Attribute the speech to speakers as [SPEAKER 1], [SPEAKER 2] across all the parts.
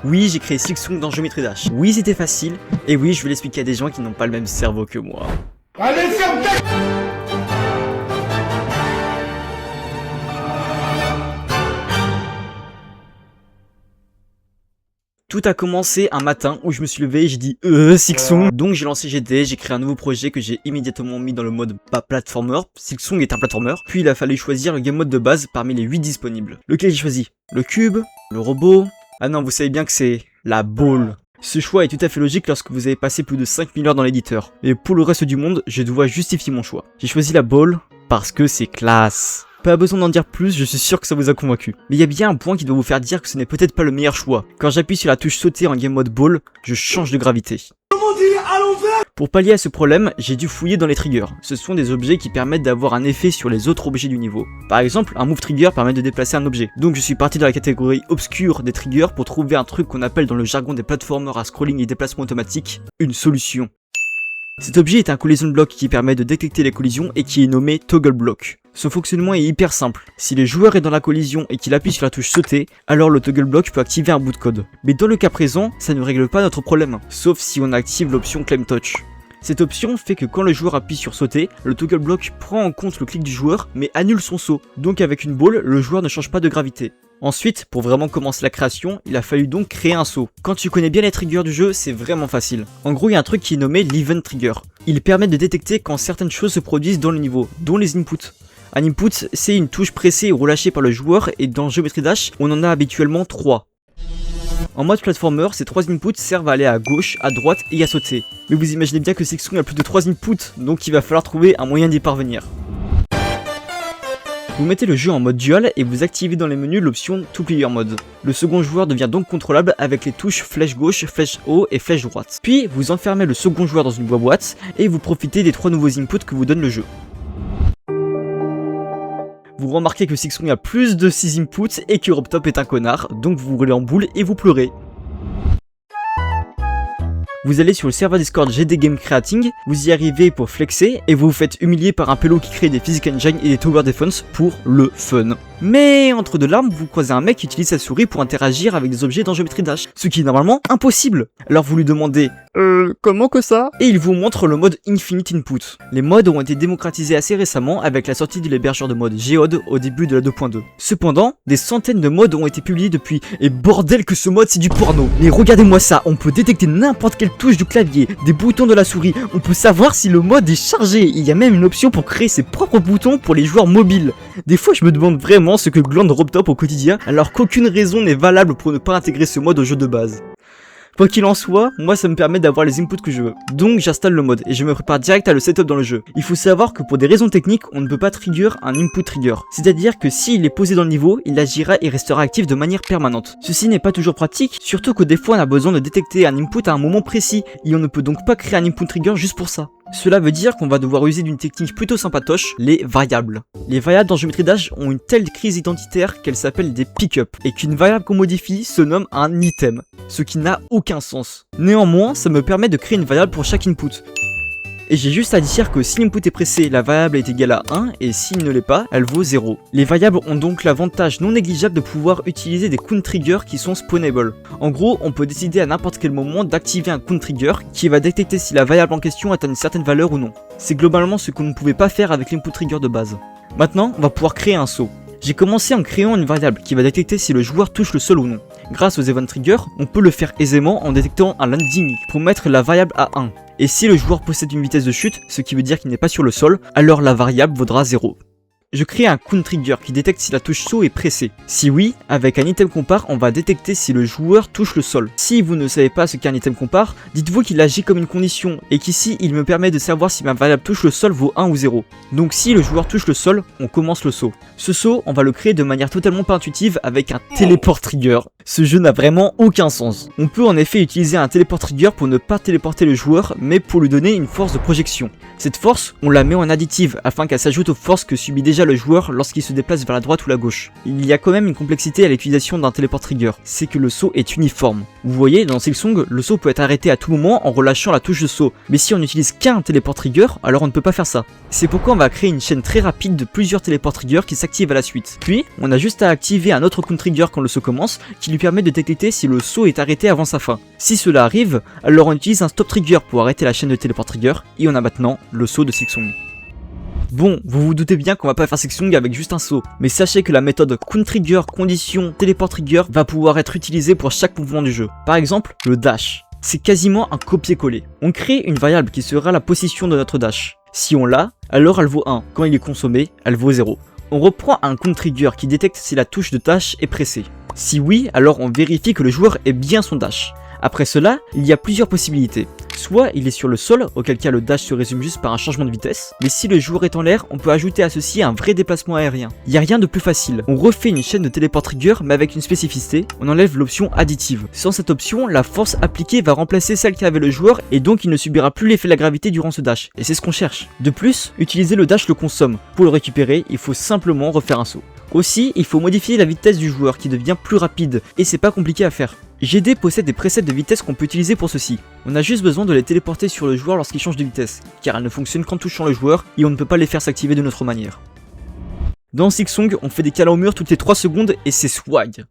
[SPEAKER 1] Oui, j'ai créé Silksong dans Geometry Dash. Oui, c'était facile. Et oui, je vais l'expliquer à des gens qui n'ont pas le même cerveau que moi.
[SPEAKER 2] Allez, ferme ta...
[SPEAKER 1] Tout a commencé un matin où je me suis levé et j'ai dit Silksong. Donc j'ai lancé GD, j'ai créé un nouveau projet que j'ai immédiatement mis dans le mode platformer. Silksong est un platformer. Puis il a fallu choisir le game mode de base parmi les 8 disponibles. Lequel j'ai choisi? Le cube? Le robot? Ah non, vous savez bien que c'est la ball. Ce choix est tout à fait logique lorsque vous avez passé plus de 5000 heures dans l'éditeur. Et pour le reste du monde, je dois justifier mon choix. J'ai choisi la ball parce que c'est classe. Pas besoin d'en dire plus, je suis sûr que ça vous a convaincu. Mais il y a bien un point qui doit vous faire dire que ce n'est peut-être pas le meilleur choix. Quand j'appuie sur la touche sauter en game mode ball, je change de gravité. Pour pallier à ce problème, j'ai dû fouiller dans les triggers. Ce sont des objets qui permettent d'avoir un effet sur les autres objets du niveau. Par exemple, un move trigger permet de déplacer un objet. Donc je suis parti dans la catégorie obscure des triggers pour trouver un truc qu'on appelle dans le jargon des platformers à scrolling et déplacement automatique, une solution. Cet objet est un collision block qui permet de détecter les collisions et qui est nommé toggle block. Son fonctionnement est hyper simple. Si le joueur est dans la collision et qu'il appuie sur la touche sauter, alors le toggle block peut activer un bout de code. Mais dans le cas présent, ça ne règle pas notre problème, sauf si on active l'option claim touch. Cette option fait que quand le joueur appuie sur sauter, le toggle block prend en compte le clic du joueur mais annule son saut. Donc avec une ball, le joueur ne change pas de gravité. Ensuite, pour vraiment commencer la création, il a fallu donc créer un saut. Quand tu connais bien les triggers du jeu, c'est vraiment facile. En gros, il y a un truc qui est nommé l'event trigger. Il permet de détecter quand certaines choses se produisent dans le niveau, dont les inputs. Un input, c'est une touche pressée ou relâchée par le joueur et dans Geometry Dash, on en a habituellement 3. En mode platformer, ces 3 inputs servent à aller à gauche, à droite et à sauter. Mais vous imaginez bien que Silksong a plus de 3 inputs, donc il va falloir trouver un moyen d'y parvenir. Vous mettez le jeu en mode dual et vous activez dans les menus l'option 2 player mode. Le second joueur devient donc contrôlable avec les touches flèche gauche, flèche haut et flèche droite. Puis vous enfermez le second joueur dans une boîte et vous profitez des 3 nouveaux inputs que vous donne le jeu. Vous remarquez que Silksong a plus de 6 inputs et que Robtop est un connard, donc vous roulez en boule et vous pleurez. Vous allez sur le serveur Discord GD Game Creating, vous y arrivez pour flexer et vous vous faites humilier par un pélo qui crée des Physical Engine et des Tower Defense pour le fun. Mais entre deux larmes, vous croisez un mec qui utilise sa souris pour interagir avec des objets dans Geometry Dash, ce qui est normalement impossible. Alors vous lui demandez comment que ça? Et il vous montre le mode Infinite Input. Les modes ont été démocratisés assez récemment avec la sortie de l'hébergeur de mode Geode au début de la 2.2. Cependant, des centaines de modes ont été publiés depuis, et bordel que ce mode c'est du porno. Mais regardez-moi ça, on peut détecter n'importe quelle touche du clavier, des boutons de la souris, on peut savoir si le mode est chargé. Il y a même une option pour créer ses propres boutons pour les joueurs mobiles. Des fois je me demande vraiment ce que glande Robtop au quotidien, alors qu'aucune raison n'est valable pour ne pas intégrer ce mode au jeu de base. Quoi qu'il en soit, moi ça me permet d'avoir les inputs que je veux. Donc j'installe le mode et je me prépare direct à le setup dans le jeu. Il faut savoir que pour des raisons techniques, on ne peut pas trigger un input trigger. C'est-à-dire que s'il est posé dans le niveau, il agira et restera actif de manière permanente. Ceci n'est pas toujours pratique, surtout que des fois on a besoin de détecter un input à un moment précis et on ne peut donc pas créer un input trigger juste pour ça. Cela veut dire qu'on va devoir user d'une technique plutôt sympatoche, les variables. Les variables dans Geometry Dash ont une telle crise identitaire qu'elles s'appellent des pick-up, et qu'une variable qu'on modifie se nomme un item, ce qui n'a aucun sens. Néanmoins, ça me permet de créer une variable pour chaque input. Et j'ai juste à dire que si l'input est pressé, la variable est égale à 1, et s'il ne l'est pas, elle vaut 0. Les variables ont donc l'avantage non négligeable de pouvoir utiliser des count triggers qui sont spawnable. En gros, on peut décider à n'importe quel moment d'activer un count trigger qui va détecter si la variable en question atteint une certaine valeur ou non. C'est globalement ce qu'on ne pouvait pas faire avec l'input trigger de base. Maintenant, on va pouvoir créer un saut. J'ai commencé en créant une variable qui va détecter si le joueur touche le sol ou non. Grâce aux event triggers, on peut le faire aisément en détectant un landing pour mettre la variable à 1. Et si le joueur possède une vitesse de chute, ce qui veut dire qu'il n'est pas sur le sol, alors la variable vaudra 0. Je crée un count trigger qui détecte si la touche saut est pressée. Si oui, avec un item compare, on va détecter si le joueur touche le sol. Si vous ne savez pas ce qu'est un item compare, dites-vous qu'il agit comme une condition et qu'ici il me permet de savoir si ma variable touche le sol vaut 1 ou 0. Donc si le joueur touche le sol, on commence le saut. Ce saut, on va le créer de manière totalement pas intuitive avec un téléport trigger. Ce jeu n'a vraiment aucun sens. On peut en effet utiliser un téléport trigger pour ne pas téléporter le joueur, mais pour lui donner une force de projection. Cette force, on la met en additive afin qu'elle s'ajoute aux forces que subit déjà déjà le joueur lorsqu'il se déplace vers la droite ou la gauche. Il y a quand même une complexité à l'utilisation d'un téléport trigger, c'est que le saut est uniforme. Vous voyez, dans Silksong, le saut peut être arrêté à tout moment en relâchant la touche de saut, mais si on n'utilise qu'un téléport trigger, alors on ne peut pas faire ça. C'est pourquoi on va créer une chaîne très rapide de plusieurs téléport triggers qui s'activent à la suite. Puis, on a juste à activer un autre count trigger quand le saut commence, qui lui permet de détecter si le saut est arrêté avant sa fin. Si cela arrive, alors on utilise un stop trigger pour arrêter la chaîne de téléport trigger, et on a maintenant le saut de Silksong. Bon, vous vous doutez bien qu'on va pas faire Silksong avec juste un saut, mais sachez que la méthode count trigger condition téléport trigger va pouvoir être utilisée pour chaque mouvement du jeu. Par exemple, le dash. C'est quasiment un copier-coller. On crée une variable qui sera la position de notre dash. Si on l'a, alors elle vaut 1. Quand il est consommé, elle vaut 0. On reprend un count trigger qui détecte si la touche de dash est pressée. Si oui, alors on vérifie que le joueur ait bien son dash. Après cela, il y a plusieurs possibilités. Soit il est sur le sol, auquel cas le dash se résume juste par un changement de vitesse, mais si le joueur est en l'air, on peut ajouter à ceci un vrai déplacement aérien. Il n'y a rien de plus facile. On refait une chaîne de téléport trigger, mais avec une spécificité, on enlève l'option additive. Sans cette option, la force appliquée va remplacer celle qu'avait le joueur, et donc il ne subira plus l'effet de la gravité durant ce dash, et c'est ce qu'on cherche. De plus, utiliser le dash le consomme. Pour le récupérer, il faut simplement refaire un saut. Aussi, il faut modifier la vitesse du joueur qui devient plus rapide, et c'est pas compliqué à faire. GD possède des presets de vitesse qu'on peut utiliser pour ceci. On a juste besoin de les téléporter sur le joueur lorsqu'il change de vitesse, car elles ne fonctionnent qu'en touchant le joueur et on ne peut pas les faire s'activer de notre manière. Dans Silksong, on fait des câlins au mur toutes les 3 secondes et c'est swag.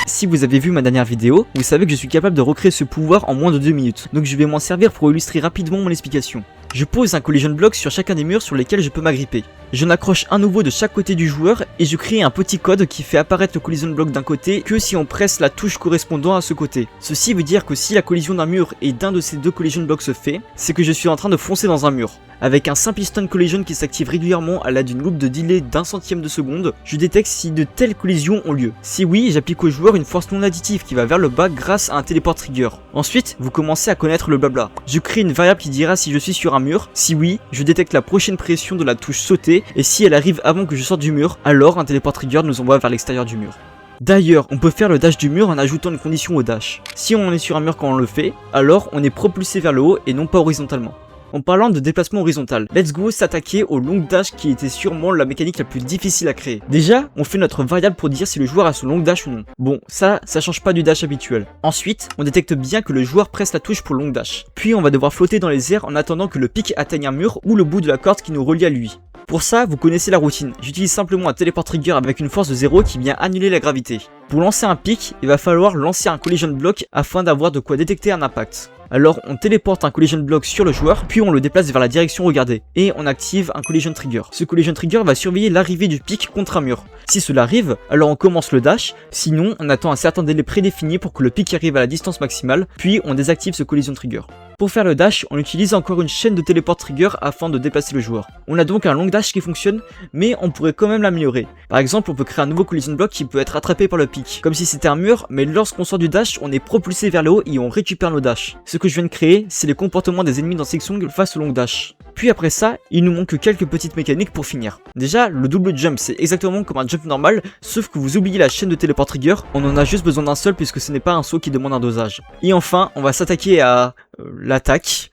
[SPEAKER 1] Si vous avez vu ma dernière vidéo, vous savez que je suis capable de recréer ce pouvoir en moins de 2 minutes, donc je vais m'en servir pour illustrer rapidement mon explication. Je pose un collision block sur chacun des murs sur lesquels je peux m'agripper. J'en accroche un nouveau de chaque côté du joueur et je crée un petit code qui fait apparaître le collision block d'un côté que si on presse la touche correspondant à ce côté. Ceci veut dire que si la collision d'un mur et d'un de ces deux collision blocks se fait, c'est que je suis en train de foncer dans un mur. Avec un simple stun collision qui s'active régulièrement à l'aide d'une loupe de delay d'1 centième de seconde, je détecte si de telles collisions ont lieu. Si oui, j'applique au joueur une force non additive qui va vers le bas grâce à un téléport trigger. Ensuite, vous commencez à connaître le blabla. Je crée une variable qui dira si je suis sur un mur. Si oui, je détecte la prochaine pression de la touche sauter et si elle arrive avant que je sorte du mur, alors un téléport trigger nous envoie vers l'extérieur du mur. D'ailleurs, on peut faire le dash du mur en ajoutant une condition au dash. Si on est sur un mur quand on le fait, alors on est propulsé vers le haut et non pas horizontalement. En parlant de déplacement horizontal, let's go s'attaquer au long dash qui était sûrement la mécanique la plus difficile à créer. Déjà, on fait notre variable pour dire si le joueur a son long dash ou non. Bon, ça change pas du dash habituel. Ensuite, on détecte bien que le joueur presse la touche pour long dash. Puis on va devoir flotter dans les airs en attendant que le pic atteigne un mur ou le bout de la corde qui nous relie à lui. Pour ça, vous connaissez la routine. J'utilise simplement un téléport trigger avec une force de 0 qui vient annuler la gravité. Pour lancer un pic, il va falloir lancer un collision block afin d'avoir de quoi détecter un impact. Alors on téléporte un collision block sur le joueur, puis on le déplace vers la direction regardée, et on active un collision trigger. Ce collision trigger va surveiller l'arrivée du pic contre un mur. Si cela arrive, alors on commence le dash, sinon on attend un certain délai prédéfini pour que le pic arrive à la distance maximale, puis on désactive ce collision trigger. Pour faire le dash, on utilise encore une chaîne de téléport trigger afin de déplacer le joueur. On a donc un long dash qui fonctionne, mais on pourrait quand même l'améliorer. Par exemple, on peut créer un nouveau collision block qui peut être attrapé par le pic, comme si c'était un mur, mais lorsqu'on sort du dash, on est propulsé vers le haut et on récupère nos dash. Ce que je viens de créer, c'est les comportements des ennemis dans Silksong face au long dash. Puis après ça, il nous manque quelques petites mécaniques pour finir. Déjà, le double jump, c'est exactement comme un jump normal, sauf que vous oubliez la chaîne de téléport trigger, on en a juste besoin d'un seul puisque ce n'est pas un saut qui demande un dosage. Et enfin, on va s'attaquer à l'attaque.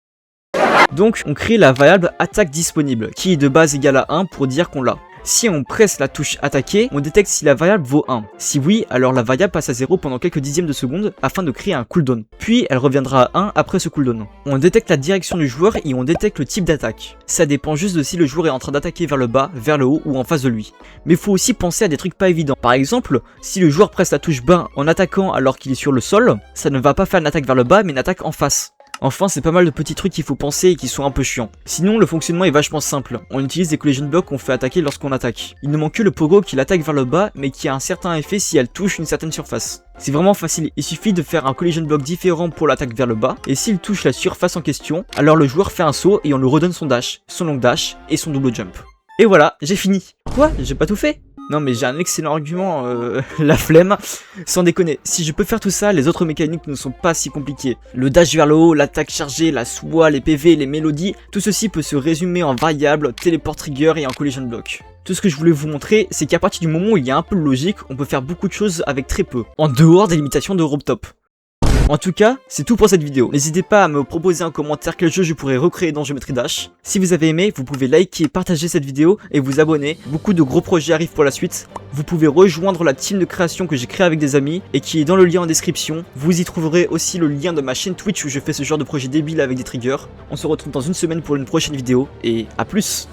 [SPEAKER 1] Donc on crée la variable attaque disponible, qui est de base égale à 1 pour dire qu'on l'a. Si on presse la touche attaquer, on détecte si la variable vaut 1. Si oui, alors la variable passe à 0 pendant quelques dixièmes de seconde afin de créer un cooldown. Puis elle reviendra à 1 après ce cooldown. On détecte la direction du joueur et on détecte le type d'attaque. Ça dépend juste de si le joueur est en train d'attaquer vers le bas, vers le haut ou en face de lui. Mais faut aussi penser à des trucs pas évidents. Par exemple, si le joueur presse la touche bas en attaquant alors qu'il est sur le sol, ça ne va pas faire une attaque vers le bas mais une attaque en face. Enfin, c'est pas mal de petits trucs qu'il faut penser et qui sont un peu chiants. Sinon, le fonctionnement est vachement simple. On utilise des collision blocks qu'on fait attaquer lorsqu'on attaque. Il ne manque que le pogo qui l'attaque vers le bas, mais qui a un certain effet si elle touche une certaine surface. C'est vraiment facile, il suffit de faire un collision block différent pour l'attaque vers le bas, et s'il touche la surface en question, alors le joueur fait un saut et on lui redonne son dash, son long dash et son double jump. Et voilà, j'ai fini. Quoi? J'ai pas tout fait? Non mais j'ai un excellent argument, la flemme. Sans déconner, si je peux faire tout ça, les autres mécaniques ne sont pas si compliquées. Le dash vers le haut, l'attaque chargée, la soie, les PV, les mélodies, tout ceci peut se résumer en variables, téléport trigger et en collision block. Tout ce que je voulais vous montrer, c'est qu'à partir du moment où il y a un peu de logique, on peut faire beaucoup de choses avec très peu, en dehors des limitations d'Europe Top. En tout cas, c'est tout pour cette vidéo. N'hésitez pas à me proposer en commentaire quel jeu je pourrais recréer dans Geometry Dash. Si vous avez aimé, vous pouvez liker, partager cette vidéo et vous abonner. Beaucoup de gros projets arrivent pour la suite. Vous pouvez rejoindre la team de création que j'ai créée avec des amis et qui est dans le lien en description. Vous y trouverez aussi le lien de ma chaîne Twitch où je fais ce genre de projet débile avec des triggers. On se retrouve dans une semaine pour une prochaine vidéo et à plus.